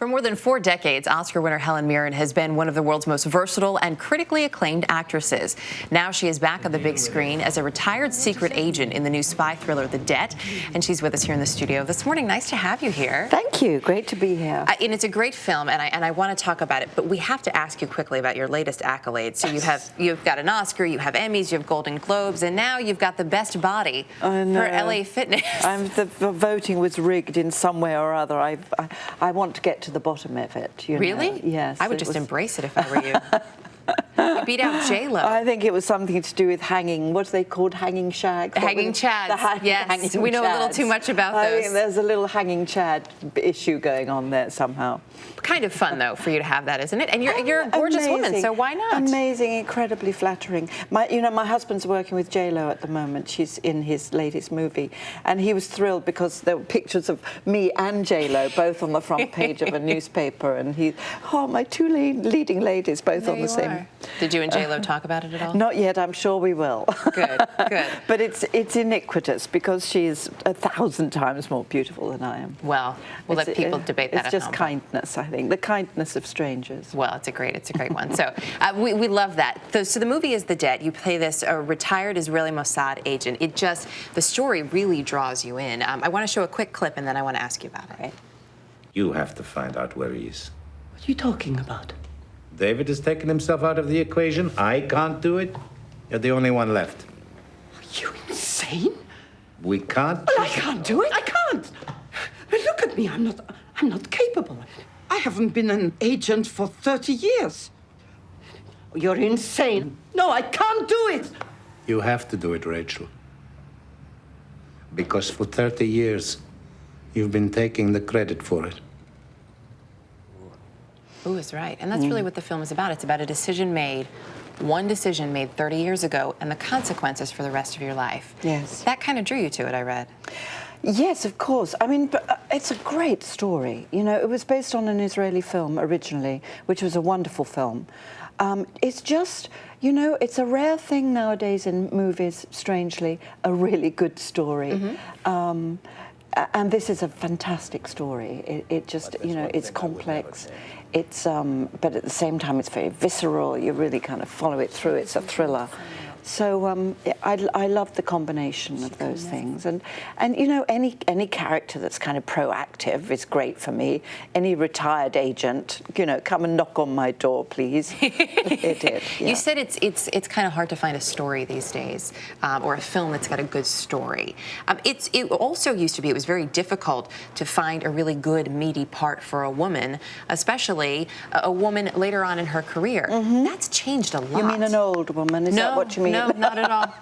For more than 4 decades, Oscar winner Helen Mirren has been one of the world's most versatile and critically acclaimed actresses. Now she is back on the big screen as a retired secret agent in the new spy thriller, The Debt. And she's with us here in the studio this morning. Nice to have you here. Thank you. Great to be here. And it's a great film, and I want to talk about it. But we have to ask you quickly about your latest accolades. So you've got an Oscar, you have Emmys, you have Golden Globes, and now you've got the best body for LA Fitness. The voting was rigged in some way or other. I want to get to the bottom of it. You Really? know? Yes. I would just embrace it if I were you. You beat out J-Lo. I think it was something to do with hanging. What are they called? Hanging shag? Hanging chads. Yes, hanging we know chads. a little too much about those. I think there's a little hanging chad issue going on there somehow. Kind of fun, though, for you to have that, isn't it? And you're a gorgeous woman, so why not? Amazing, incredibly flattering. My husband's working with J-Lo at the moment. She's in his latest movie, and he was thrilled because there were pictures of me and J-Lo both on the front page of a newspaper, and my two leading ladies both on the same. Did you and J-Lo talk about it at all? Not yet. I'm sure we will. Good, good. But it's iniquitous because she's 1,000 times more beautiful than I am. Well, we'll let people debate that. It's just kindness, I think, the kindness of strangers. Well, it's a great one. So we love that. So the movie is The Debt. You play this retired Israeli Mossad agent. The story really draws you in. I want to show a quick clip, and then I want to ask you about it. Right. You have to find out where he is. What are you talking about? David has taken himself out of the equation. I can't do it. You're the only one left. Are you insane? We can't. Well, I can't do it. I can't. Look at me. I'm not capable. I haven't been an agent for 30 years. You're insane. No, I can't do it. You have to do it, Rachel. Because for 30 years, you've been taking the credit for it. Ooh, is right. And that's really what the film is about. It's about a decision made, one decision made 30 years ago, and the consequences for the rest of your life. Yes. That kind of drew you to it, I read. Yes, of course. I mean, it's a great story. You know, it was based on an Israeli film originally, which was a wonderful film. It's just, you know, it's a rare thing nowadays in movies, strangely, a really good story. And this is a fantastic story. It just, you know, it's complex. It's, but at the same time, it's very visceral. You really kind of follow it through. It's a thriller. So I love the combination of those things, and you know, any character that's kind of proactive is great for me. Any retired agent, you know, come and knock on my door, please. It did. Yeah. You said it's kind of hard to find a story these days, or a film that's got a good story. It also used to be, it was very difficult to find a really good meaty part for a woman, especially a woman later on in her career. That's changed a lot. You mean an old woman? Is that what you mean? No, not at all.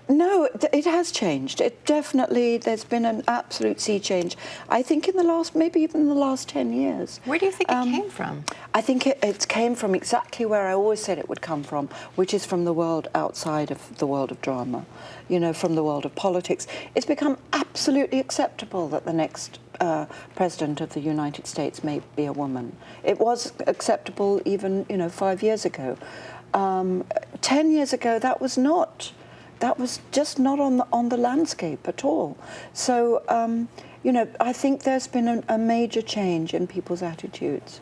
No, it has changed. It definitely, there's been an absolute sea change. I think in the last, maybe even the last 10 years. Where do you think it came from? I think it came from exactly where I always said it would come from, which is from the world outside of the world of drama, you know, from the world of politics. It's become absolutely acceptable that the next president of the United States may be a woman. It was acceptable even, you know, 5 years ago. 10 years ago, that was just not on the landscape at all. So, you know, I think there's been a major change in people's attitudes.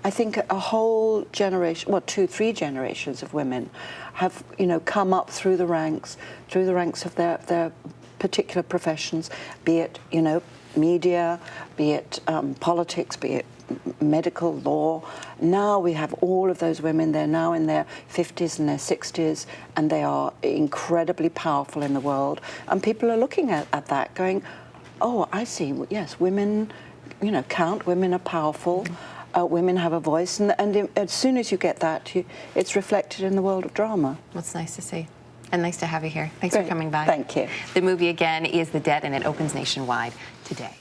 I think a whole generation, well, 2-3 generations of women have, you know, come up through the ranks of their particular professions, be it, you know, media, be it politics, be it medical law. Now we have all of those women. They're now in their 50s and their 60s, and they are incredibly powerful in the world. And people are looking at that going, oh, I see, yes, women, you know, count, women are powerful, women have a voice, and as soon as you get that, it's reflected in the world of drama. That's nice to see. And nice to have you here. Thanks Great. for coming by. Thank you. The movie, again, is The Debt, and it opens nationwide today.